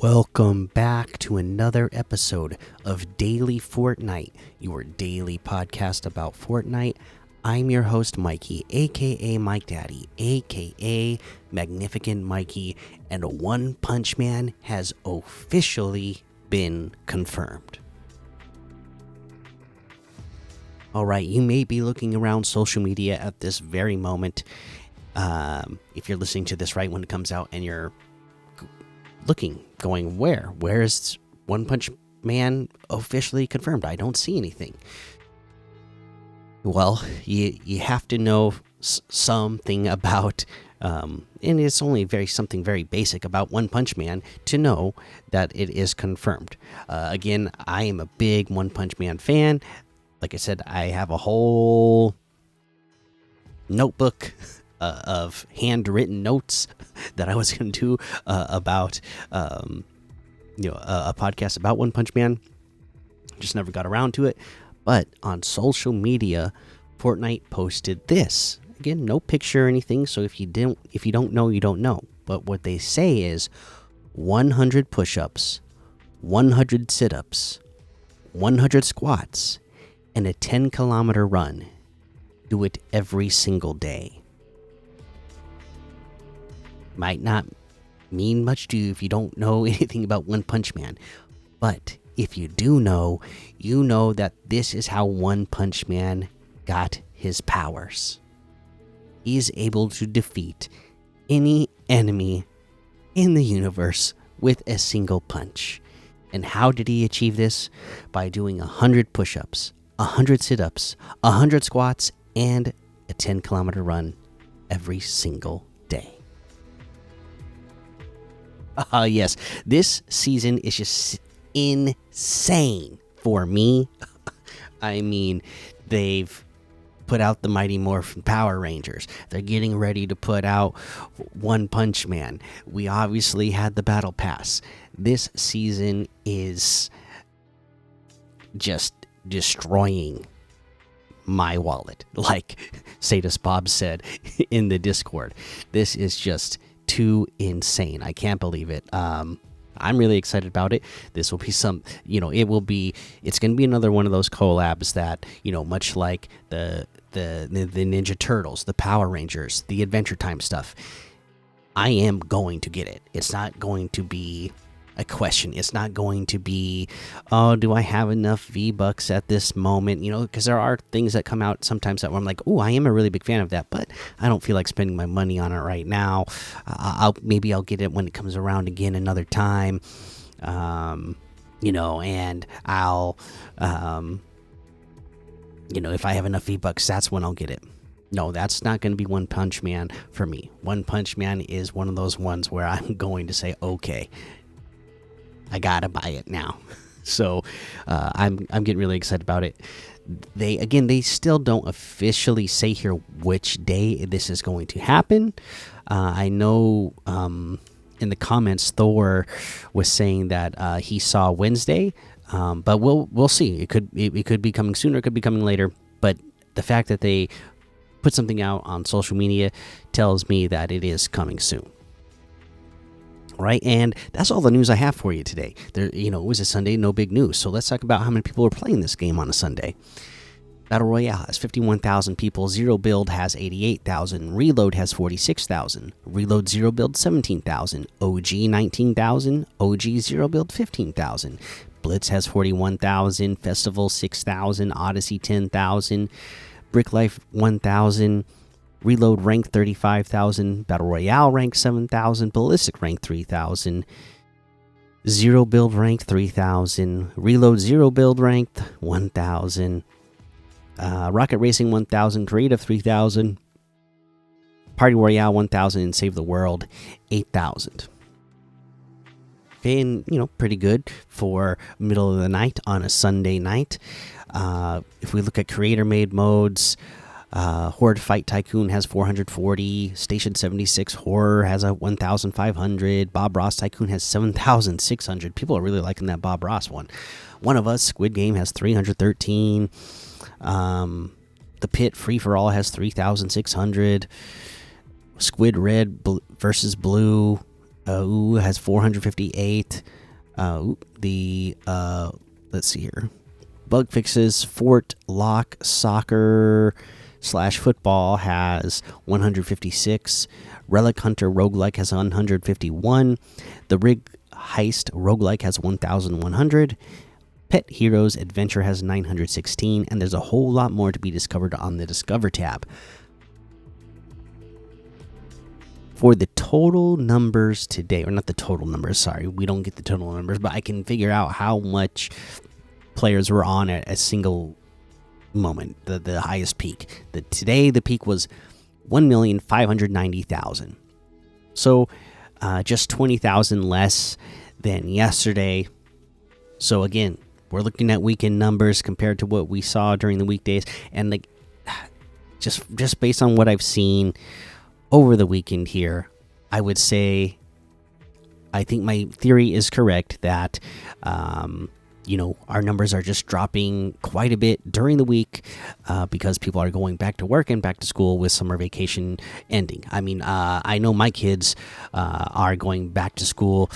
Welcome back to another episode of Daily Fortnite, your daily podcast about Fortnite. I'm your host, Mikey, aka Mike Daddy, aka Magnificent Mikey, and One Punch Man has officially been confirmed. Alright, you may be looking around social media at this very moment. If you're listening to this right when it comes out and you're looking, going, where is One Punch Man officially confirmed? I don't see anything. Well, you have to know something about and it's only something very basic about One Punch Man to know that it is confirmed. Again, I am a big One Punch Man fan. Like I said, I have a whole notebook of handwritten notes that I was going to do about a podcast about One Punch Man. Just never got around to it. But on social media, Fortnite posted this. Again, no picture or anything, so if you don't know, you don't know. But what they say is 100 push-ups, 100 sit-ups, 100 squats, and a 10-kilometer run. Do it every single day. Might not mean much to you if you don't know anything about One Punch Man, but if you do know, you know that this is how One Punch Man got his powers. He's able to defeat any enemy in the universe with a single punch. And how did he achieve this? By doing 100 push-ups, 100 sit-ups, 100 squats, and a 10-kilometer run every single day. Yes, this season is just insane for me. I mean, they've put out the Mighty Morphin Power Rangers. They're getting ready to put out One Punch Man. We obviously had the Battle Pass. This season is just destroying my wallet. Like Sadist Bob said in the Discord, this is just too insane. I can't believe it. I'm really excited about it. This will be it's going to be another one of those collabs that, much like the Ninja Turtles, the Power Rangers, the Adventure Time stuff. I am going to get it. It's not going to be a question. It's not going to be, oh, do I have enough V-Bucks at this moment? Because there are things that come out sometimes that where I'm like, oh, I am a really big fan of that, but I don't feel like spending my money on it right now. Maybe I'll get it when it comes around again another time. And I'll, if I have enough V-Bucks, that's when I'll get it. No, that's not going to be One Punch Man for me. One Punch Man is one of those ones where I'm going to say, okay, I gotta buy it now. So I'm getting really excited about it. They still don't officially say here which day this is going to happen. I know in the comments Thor was saying that he saw Wednesday, but we'll see. It could be coming sooner. It could be coming later. But the fact that they put something out on social media tells me that it is coming soon. Right, and that's all the news I have for you today. It was a Sunday, no big news. So let's talk about how many people are playing this game on a Sunday. Battle Royale has 51,000 people. Zero Build has 88,000. Reload has 46,000. Reload Zero Build 17,000. OG 19,000. OG Zero Build 15,000. Blitz has 41,000. Festival 6,000. Odyssey 10,000. Brick Life 1,000. Reload rank 35,000, Battle Royale rank 7,000, Ballistic rank 3,000, Zero Build rank 3,000, Reload Zero Build ranked 1,000, Rocket Racing 1,000, Creative 3,000, Party Royale 1,000, and Save the World 8,000. And pretty good for middle of the night on a Sunday night. If we look at creator made modes, Horde Fight Tycoon has 440. Station 76 Horror has a 1,500. Bob Ross Tycoon has 7,600. People are really liking that Bob Ross one. One of Us Squid Game has 313. The Pit Free for All has 3,600. Squid Red versus Blue has 458. The let's see here. Bug fixes Fort Lock Soccer / football has 156. Relic Hunter Roguelike has 151. The Rig Heist Roguelike has 1,100. Pet Heroes Adventure has 916, and there's a whole lot more to be discovered on the Discover tab. For the total numbers today, or not the total numbers, sorry, we don't get the total numbers, but I can figure out how much players were on at a single moment, the highest peak. Today, the peak was 1,590,000. So just 20,000 less than yesterday. So again, we're looking at weekend numbers compared to what we saw during the weekdays, and like just based on what I've seen over the weekend here, I would say I think my theory is correct that our numbers are just dropping quite a bit during the week because people are going back to work and back to school with summer vacation ending. I mean, I know my kids are going back to school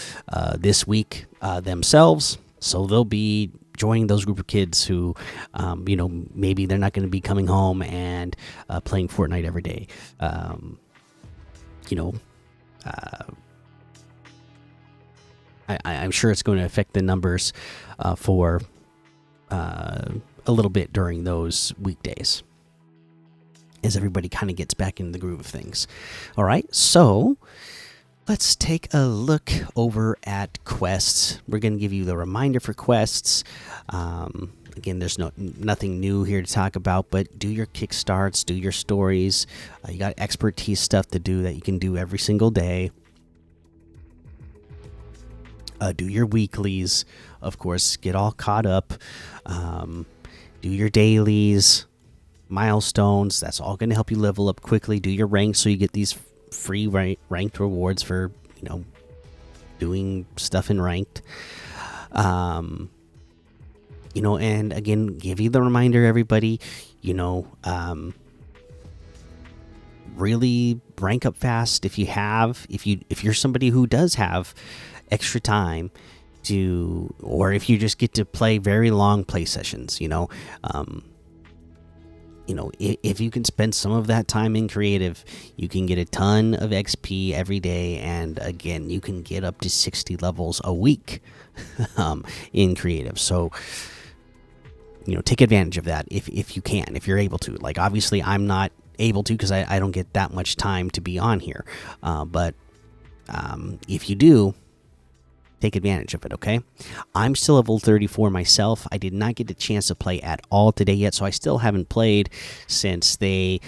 this week themselves, so they'll be joining those group of kids who, maybe they're not going to be coming home and playing Fortnite every day. I'm sure it's going to affect the numbers for a little bit during those weekdays as everybody kind of gets back into the groove of things. All right, so let's take a look over at quests. We're going to give you the reminder for quests. Again, there's nothing new here to talk about, but do your kickstarts, do your stories. You got expertise stuff to do that you can do every single day. Do your weeklies, of course, get all caught up. Do your dailies, milestones. That's all going to help you level up quickly. Do your ranks so you get these free ranked rewards for doing stuff in ranked. And again, give you the reminder, everybody. Really rank up fast if you're somebody who does have extra time to, or if you just get to play very long play sessions. If you can spend some of that time in creative, you can get a ton of XP every day, and again, you can get up to 60 levels a week in creative. So take advantage of that if you can, if you're able to. Like, obviously I'm not able to because I don't get that much time to be on here, but if you do, take advantage of it. Okay, I'm still level 34 myself. I did not get a chance to play at all today yet, so I still haven't played since they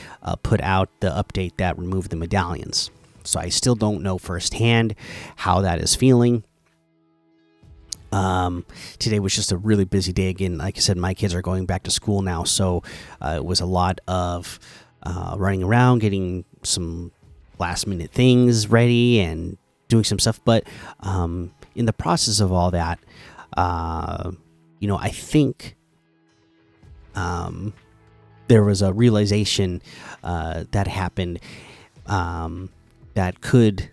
put out the update that removed the medallions. So I still don't know firsthand how that is feeling. Today was just a really busy day. Again, like I said, my kids are going back to school now, so it was a lot of running around, getting some last minute things ready and doing some stuff. But in the process of all that, I think there was a realization that happened that could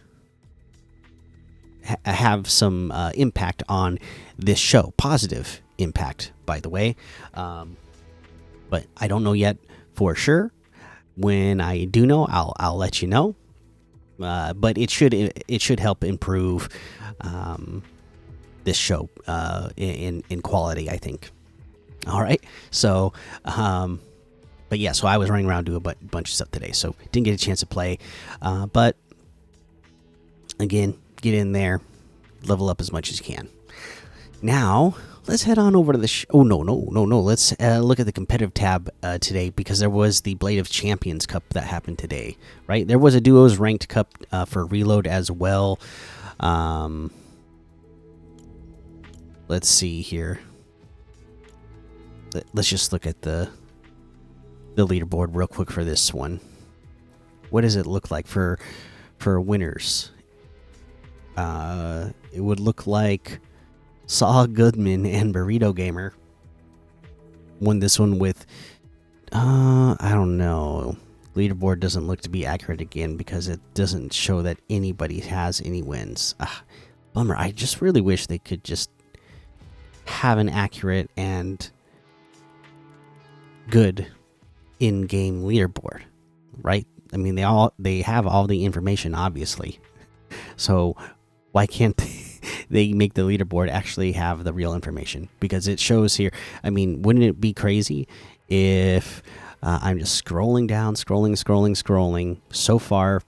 have some impact on this show. Positive impact, by the way. But I don't know yet for sure. When I do know, I'll let you know. But it should help improve this show in quality, I think. All right. So, but yeah. So I was running around doing a bunch of stuff today, so didn't get a chance to play. But again, get in there, level up as much as you can. Now let's head on over to the oh no. Let's look at the competitive tab today, because there was the Blade of Champions Cup that happened today. Right, there was a duos ranked cup for Reload as well. Let's see here. Let's just look at the leaderboard real quick for this one. What does it look like for winners? It would look like Saul Goodman and Burrito Gamer won this one with I don't know, Leaderboard doesn't look to be accurate again because it doesn't show that anybody has any wins. Bummer. I just really wish they could just have an accurate and good in-game leaderboard, right? I mean, they have all the information, obviously. So why can't they make the leaderboard actually have the real information? Because it shows here. I mean, wouldn't it be crazy if I'm just scrolling down, scrolling. So far,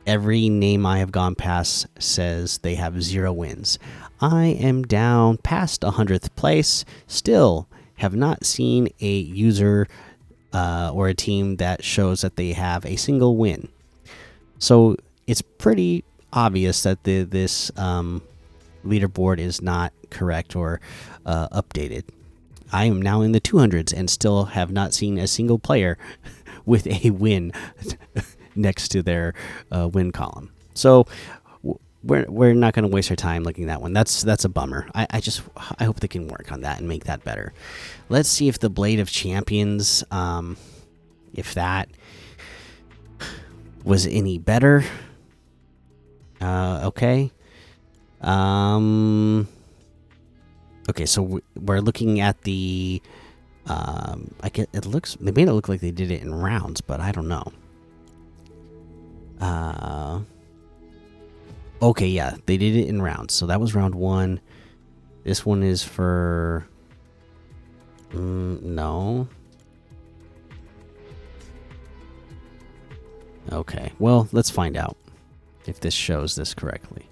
every name I have gone past says they have 0 wins. I am down past 100th place. Still have not seen a user or a team that shows that they have a single win. So it's pretty obvious that this leaderboard is not correct or updated. I am now in the 200s and still have not seen a single player with a win next to their win column. So we're not going to waste our time looking at that one. That's a bummer. I hope they can work on that and make that better. Let's see if the Blade of Champions, if that was any better. Okay. Okay, so we're looking at the. It looks. They made it look like they did it in rounds, but I don't know. Okay, yeah, they did it in rounds. So that was round 1. This one is for. No. Okay, well, let's find out if this shows this correctly.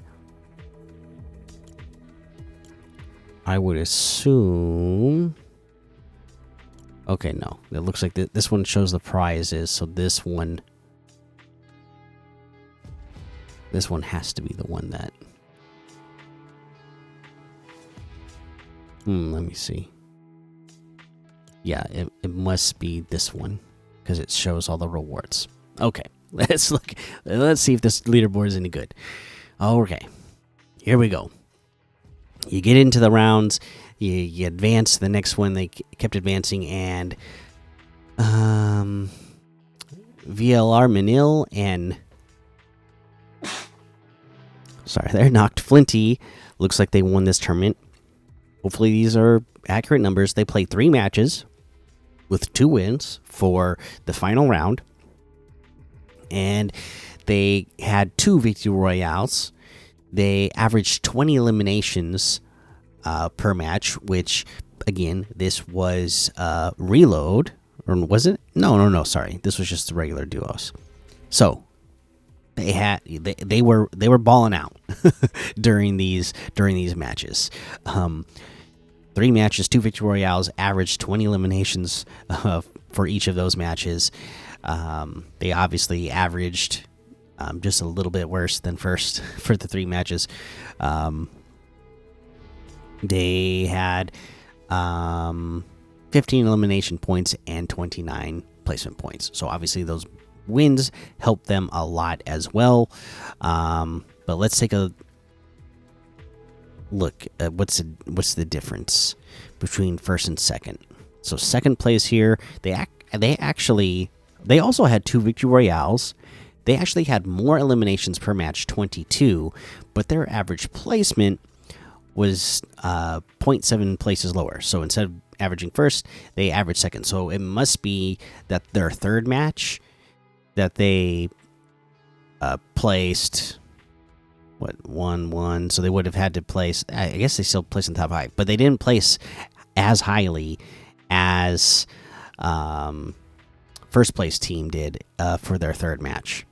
I would assume. Okay, no. It looks like this one shows the prizes, so this one has to be the one that. Let me see. Yeah, it must be this one because it shows all the rewards. Okay, let's look. Let's see if this leaderboard is any good. Okay, here we go. You get into the rounds, you advance to the next one. They kept advancing, and VLR Manil and they're knocked Flinty. Looks like they won this tournament. Hopefully these are accurate numbers. They played 3 matches with 2 wins for the final round, and they had 2 victory royales. They averaged 20 eliminations per match, which, again, this was reload. Or was it? No. Sorry, this was just the regular duos. So they were balling out during these matches. 3 matches, 2 victory royales, averaged 20 eliminations for each of those matches. They obviously averaged. Just a little bit worse than first for the 3 matches. They had 15 elimination points and 29 placement points. So obviously those wins helped them a lot as well. But let's take a look at what's the difference between first and second. So second place here, they also had 2 victory royales. They actually had more eliminations per match, 22, but their average placement was 0.7 places lower. So instead of averaging first, they averaged second. So it must be that their third match that they placed, 1-1. So they would have had to place, I guess they still placed in the top 5, but they didn't place as highly as first place team did for their third match.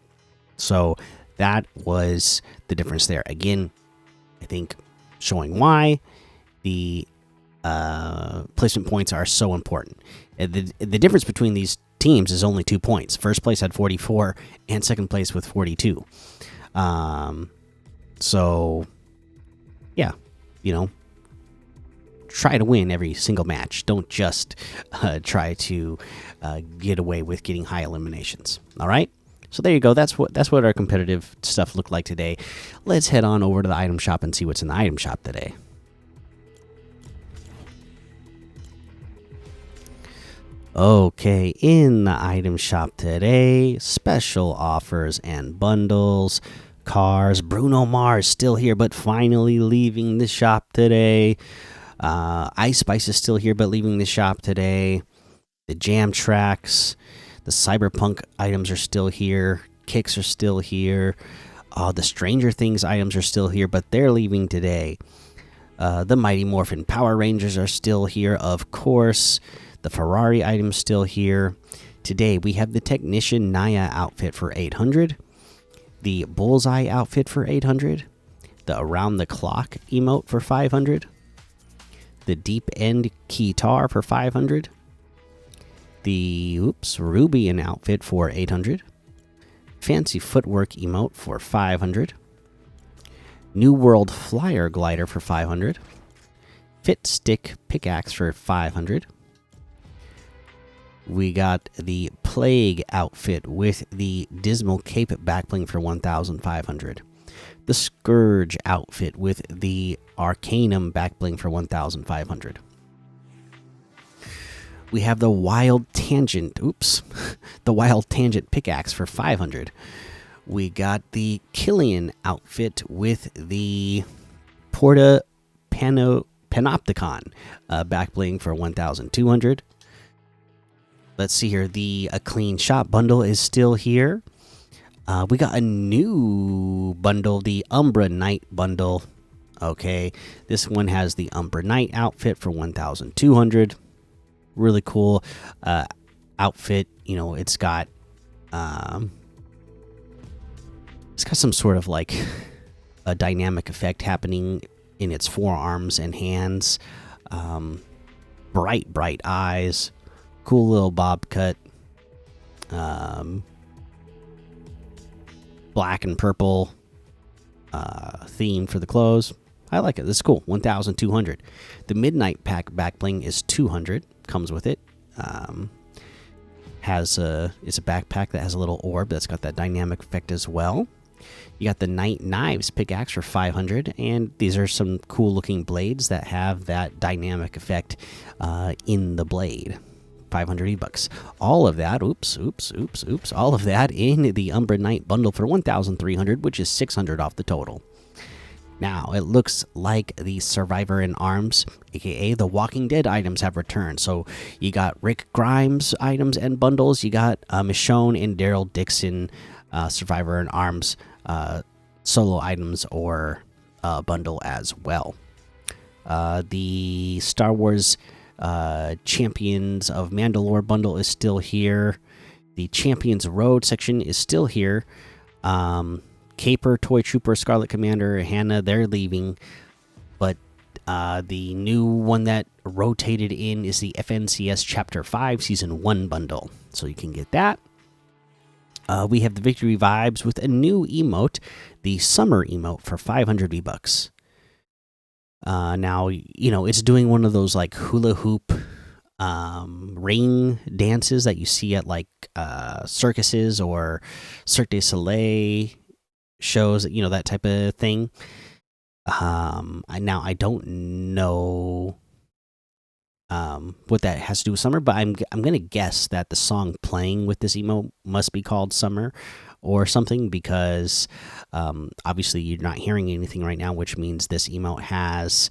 So that was the difference there. Again, I think showing why the placement points are so important. The difference between these teams is only 2 points. First place had 44 and second place with 42. So, yeah, try to win every single match. Don't just try to get away with getting high eliminations. All right? So there you go. That's what our competitive stuff looked like today. Let's head on over to the item shop and see what's in the item shop today. Okay, in the item shop today, special offers and bundles. Cars, Bruno Mars still here, but finally leaving the shop today. Ice Spice is still here, but leaving the shop today. The Jam Tracks, the Cyberpunk items are still here. Kicks are still here. The Stranger Things items are still here, but they're leaving today. The Mighty Morphin Power Rangers are still here, of course. The Ferrari items still here. Today we have the Technician Naya outfit for 800, the Bullseye outfit for 800, the Around the Clock emote for 500, the Deep End Keytar for 500, the Rubian outfit for 800, Fancy Footwork emote for 500, New World Flyer glider for 500, Fit Stick pickaxe for 500. We got the Plague outfit with the Dismal Cape backbling for 1,500. The Scourge outfit with the Arcanum backbling for 1,500. We have the Wild Tangent, the Wild Tangent pickaxe for 500. We got the Killian outfit with the Porta Panopticon backbling for 1,200. Let's see here. The A Clean Shop bundle is still here. We got a new bundle, the Umbra Knight bundle. Okay, this one has the Umbra Knight outfit for 1,200. Really cool outfit. You know, it's got some sort of like a dynamic effect happening in its forearms and hands. Bright eyes. Cool little bob cut. Black and purple theme for the clothes. I like it. This is cool. 1,200. The Midnight Pack back bling is 200. Comes with it. It's a backpack that has a little orb that's got that dynamic effect as well. You got the Night Knives pickaxe for 500, and these are some cool looking blades that have that dynamic effect in the blade. 500 E-bucks. All of that, all of that in the Umbra Knight bundle for 1,300, which is 600 off the total. Now, it looks like the Survivor in Arms, aka the Walking Dead items, have returned. So, you got Rick Grimes items and bundles. You got Michonne and Daryl Dixon Survivor in Arms solo items or bundle as well. The Star Wars Champions of Mandalore bundle is still here. The Champions Road section is still here. Caper, Toy Trooper, Scarlet Commander, Hannah, they're leaving. But the new one that rotated in is the FNCS Chapter 5 Season 1 bundle. So you can get that. We have the Victory Vibes with a new emote, the Summer emote for 500 V-Bucks. Now, you know, it's doing one of those like hula hoop ring dances that you see at like circuses or Cirque du Soleil shows, you know, that type of thing. Now I don't know what that has to do with summer, but I'm gonna guess that the song playing with this emote must be called Summer or something, because obviously you're not hearing anything right now, which means this emote has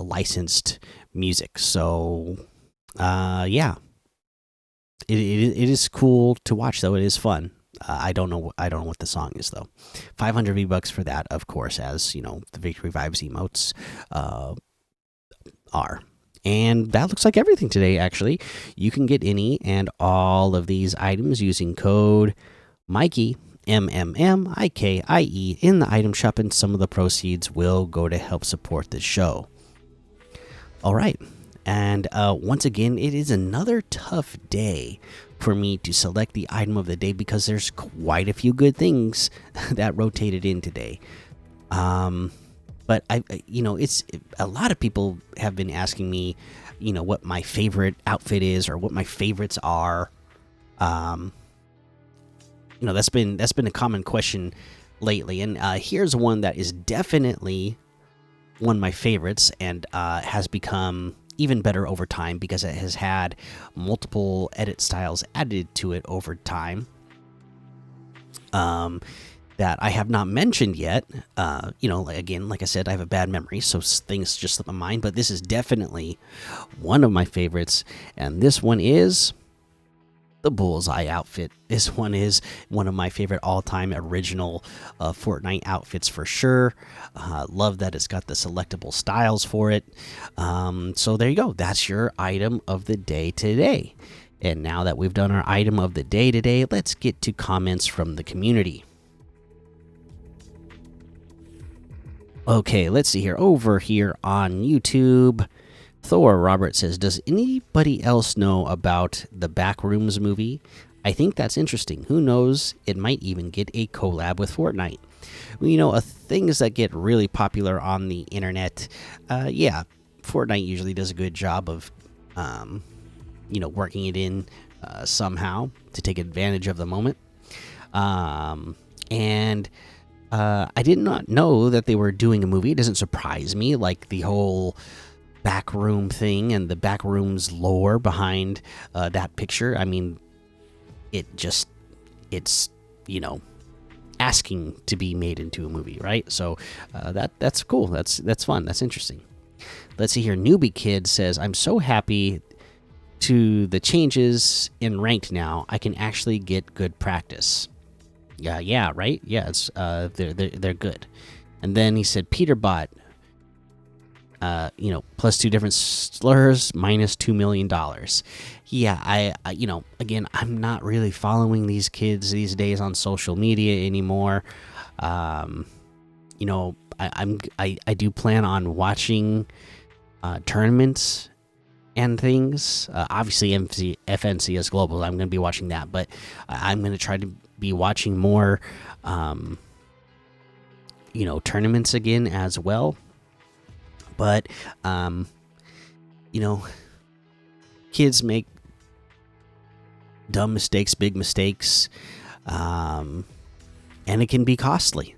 licensed music. So yeah, it is cool to watch, though. It is fun. I don't know what the song is, though. 500 V-Bucks for that, of course, as you know, the Victory Vibes emotes are. And that looks like everything today, actually. You can get any and all of these items using code Mikey, MMMIKIE, in the item shop, and some of the proceeds will go to help support the show. All right. And once again, it is another tough day for me to select the item of the day because there's quite a few good things that rotated in today. But you know, it's a lot of people have been asking me, you know, what my favorite outfit is or what my favorites are. You know, that's been a common question lately, and here's one that is definitely one of my favorites and has become even better over time because it has had multiple edit styles added to it over time. That I have not mentioned yet. Again, like I said, I have a bad memory, so things just slip my mind. But this is definitely one of my favorites, and this one is the Bullseye outfit. This one is one of my favorite all-time original Fortnite outfits for sure. Love that it's got the selectable styles for it. So there you go. That's your item of the day today. And now that we've done our item of the day today, let's get to comments from the community. Okay, let's see here. Over here on YouTube, Thor Robert says, does anybody else know about the Backrooms movie? I think that's interesting. Who knows? It might even get a collab with Fortnite. Well, things that get really popular on the internet, Fortnite usually does a good job of, working it in somehow to take advantage of the moment. I did not know that they were doing a movie. It doesn't surprise me, like the whole backroom thing and the backrooms lore behind that picture. I mean, it's asking to be made into a movie, right? So that's cool. That's fun. That's interesting. Let's see here. Newbie Kid says, I'm so happy to the changes in ranked now. I can actually get good practice. Yeah, right. Yeah, it's they're good. And then he said Peterbot, plus 2 different slurs, minus $2 million. Yeah, I again, I'm not really following these kids these days on social media anymore. I do plan on watching tournaments and things. Obviously, FNCS Global, I'm going to be watching that, but I'm going to try to be watching more, tournaments again as well. But, kids make dumb mistakes, big mistakes, and it can be costly.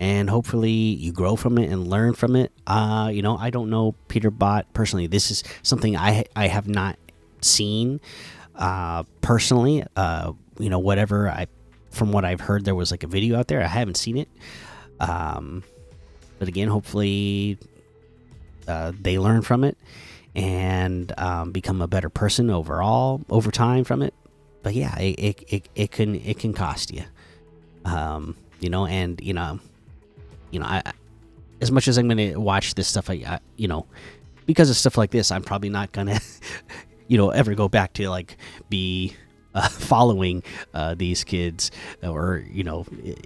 And hopefully you grow from it and learn from it. I don't know Peterbot personally. This is something I have not seen personally. From what I've heard, there was like a video out there. I haven't seen it. But again, hopefully they learn from it and become a better person overall over time from it. But yeah, it can cost you. I as much as I'm going to watch this stuff, because of stuff like this, I'm probably not gonna ever go back to like be following these kids or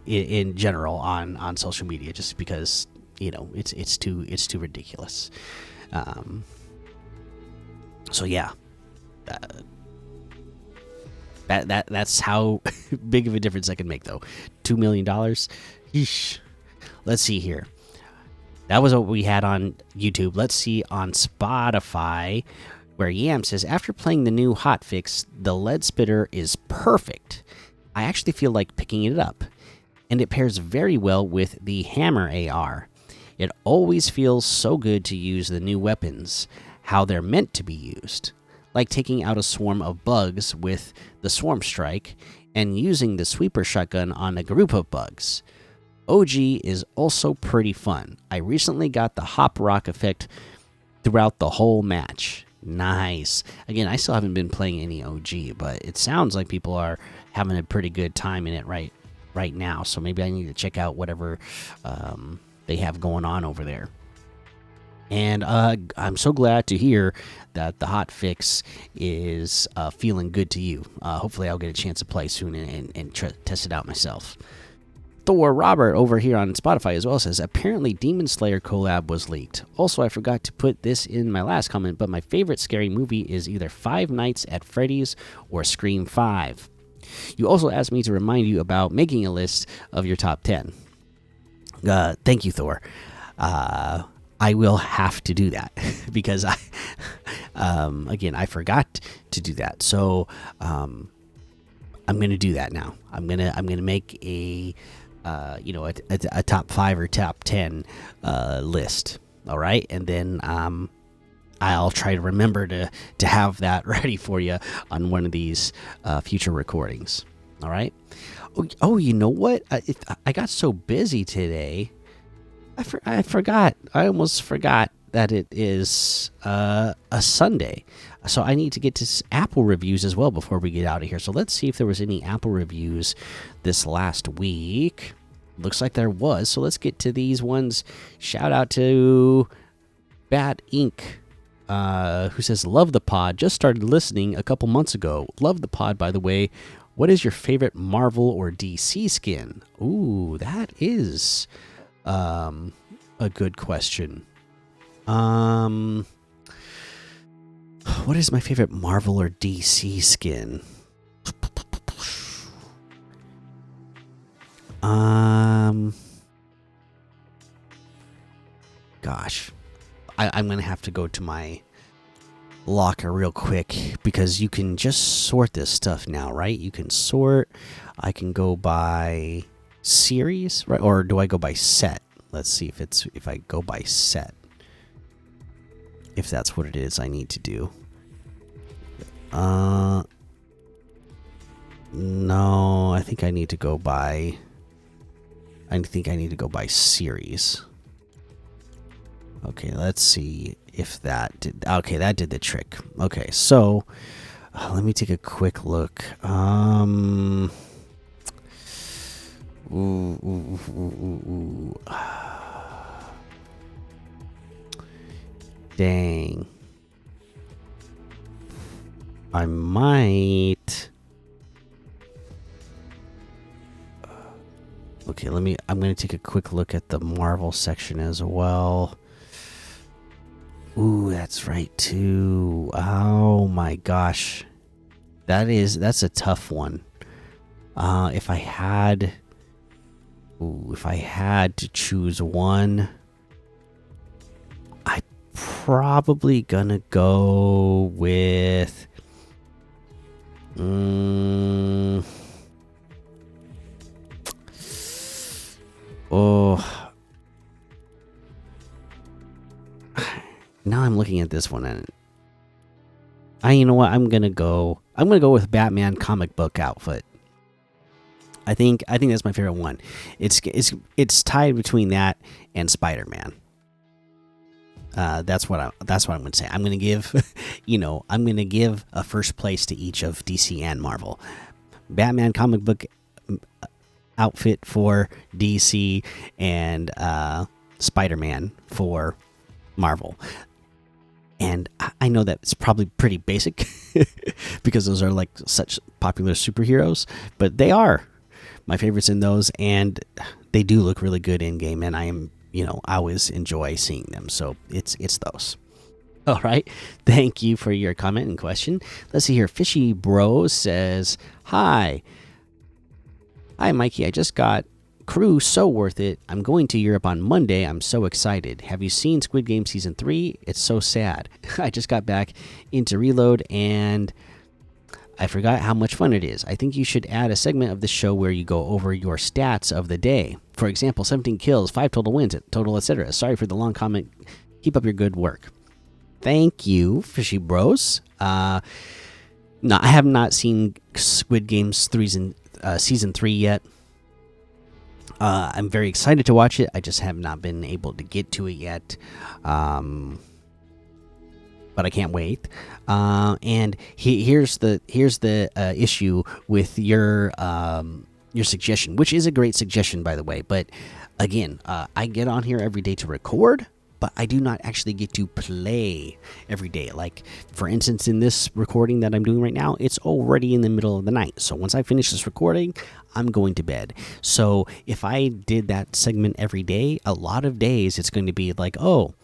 in general on social media, just because it's too ridiculous. So yeah, that's how big of a difference I can make, though. $2 million. Yeesh. Let's see here. That was what we had on YouTube. Let's see on Spotify, where Yam says, after playing the new hotfix, the lead spitter is perfect. I actually feel like picking it up, and it pairs very well with the hammer AR. It always feels so good to use the new weapons, how they're meant to be used, like taking out a swarm of bugs with the swarm strike and using the sweeper shotgun on a group of bugs. OG is also pretty fun. I recently got the hop rock effect throughout the whole match. Nice. Again, I still haven't been playing any OG, but it sounds like people are having a pretty good time in it right now. So maybe I need to check out whatever they have going on over there. And I'm so glad to hear that the hot fix is feeling good to you. Hopefully I'll get a chance to play soon and test it out myself. Thor Robert over here on Spotify as well says, apparently Demon Slayer collab was leaked. Also, I forgot to put this in my last comment, but my favorite scary movie is either Five Nights at Freddy's or Scream 5. You also asked me to remind you about making a list of your top 10. Thank you, Thor. I will have to do that because I forgot to do that. So I'm going to do that now. I'm gonna make a top 5 or top 10 list. All right, and then I'll try to remember to have that ready for you on one of these future recordings. All right. Oh, you know what? I got so busy today. I forgot. I almost forgot that it is a Sunday. So I need to get to Apple reviews as well before we get out of here. So let's see if there was any Apple reviews this last week. Looks like there was. So let's get to these ones. Shout out to Bat Inc. Who says, love the pod. Just started listening a couple months ago. Love the pod, by the way. What is your favorite Marvel or DC skin? Ooh, that is a good question. What is my favorite Marvel or DC skin? Gosh, I'm gonna have to go to my locker real quick because you can just sort this stuff now, right? You can sort. I can go by series, right? Or do I go by set? Let's see if I go by set. If that's what it is I need to do. No, I think I need to go by. I think I need to go by series. Okay, let's see if that did. Okay, that did the trick. Okay, so let me take a quick look. Ooh. Dang. I might. Okay, I'm going to take a quick look at the Marvel section as well. Ooh, that's right too. Oh my gosh. That's a tough one. If I had to choose one, I probably gonna go with now I'm looking at this one and you know what, I'm gonna go with Batman comic book outfit. I think that's my favorite one. It's tied between that and Spider-Man. That's what I'm going to say. I'm going to give, I'm going to give a first place to each of DC and Marvel. Batman comic book outfit for DC and Spider-Man for Marvel. And I know that it's probably pretty basic because those are like such popular superheroes, but they are my favorites in those, and they do look really good in game, and I always enjoy seeing them. So it's those. All right. Thank you for your comment and question. Let's see here. Fishy Bro says, Hi, Mikey. I just got Crew, so worth it. I'm going to Europe on Monday. I'm so excited. Have you seen Squid Game Season 3? It's so sad. I just got back into Reload and I forgot how much fun it is. I think you should add a segment of the show where you go over your stats of the day. For example, 17 kills, 5 total wins, total, etc. Sorry for the long comment. Keep up your good work. Thank you, Fishy Bros. No, I have not seen Squid Games Season 3 yet. I'm very excited to watch it. I just have not been able to get to it yet. But I can't wait. And here's the issue with your suggestion, which is a great suggestion, by the way. But again, I get on here every day to record, but I do not actually get to play every day. Like, for instance, in this recording that I'm doing right now, it's already in the middle of the night. So once I finish this recording, I'm going to bed. So if I did that segment every day, a lot of days it's going to be like, oh,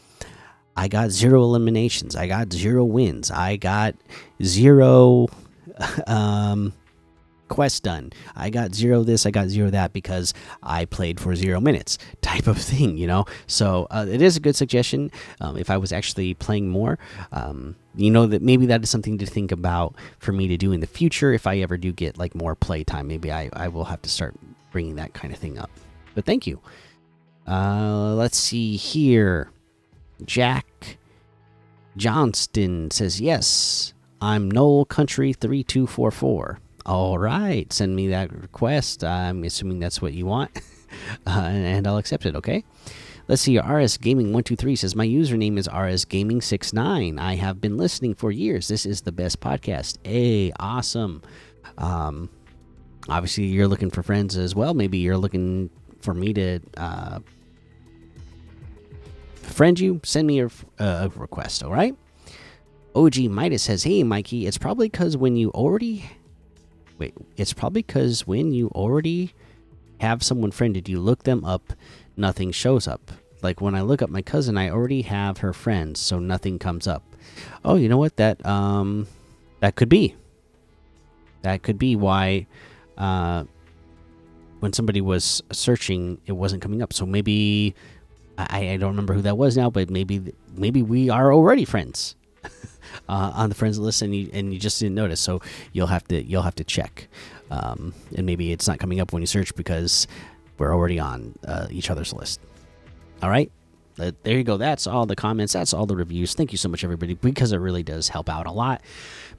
I got 0 eliminations, I got 0 wins, I got 0 quests done, I got 0 this, I got 0 that because I played for 0 minutes type of thing, So it is a good suggestion. If I was actually playing more, that maybe that is something to think about for me to do in the future. If I ever do get like more play time, maybe I will have to start bringing that kind of thing up. But thank you. Let's see here. Jack Johnston says, yes, I'm Noel Country 3244. All right, send me that request. I'm assuming that's what you want, and I'll accept it, okay? Let's see. RS Gaming 123 says, my username is RS Gaming 69. I have been listening for years. This is the best podcast. Hey, awesome. Obviously, you're looking for friends as well. Maybe you're looking for me to friend you. Send me a request, all right? OG Midas says, hey, Mikey, it's probably because when you already have someone friended, you look them up, nothing shows up. Like when I look up my cousin, I already have her friends, so nothing comes up. Oh, you know what? That could be. That could be why when somebody was searching, it wasn't coming up. So maybe I don't remember who that was now, but maybe we are already friends on the friends list, and you just didn't notice. So you'll have to check, and maybe it's not coming up when you search because we're already on each other's list. All right, there you go. That's all the comments. That's all the reviews. Thank you so much, everybody, because it really does help out a lot.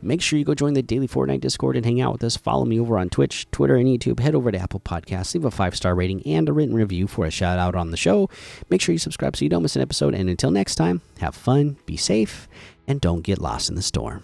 Make sure you go join the Daily Fortnite Discord and hang out with us. Follow me over on Twitch, Twitter, and YouTube. Head over to Apple Podcasts. Leave a 5-star rating and a written review for a shout out on the show. Make sure you subscribe so you don't miss an episode. And until next time, have fun, be safe, and don't get lost in the storm.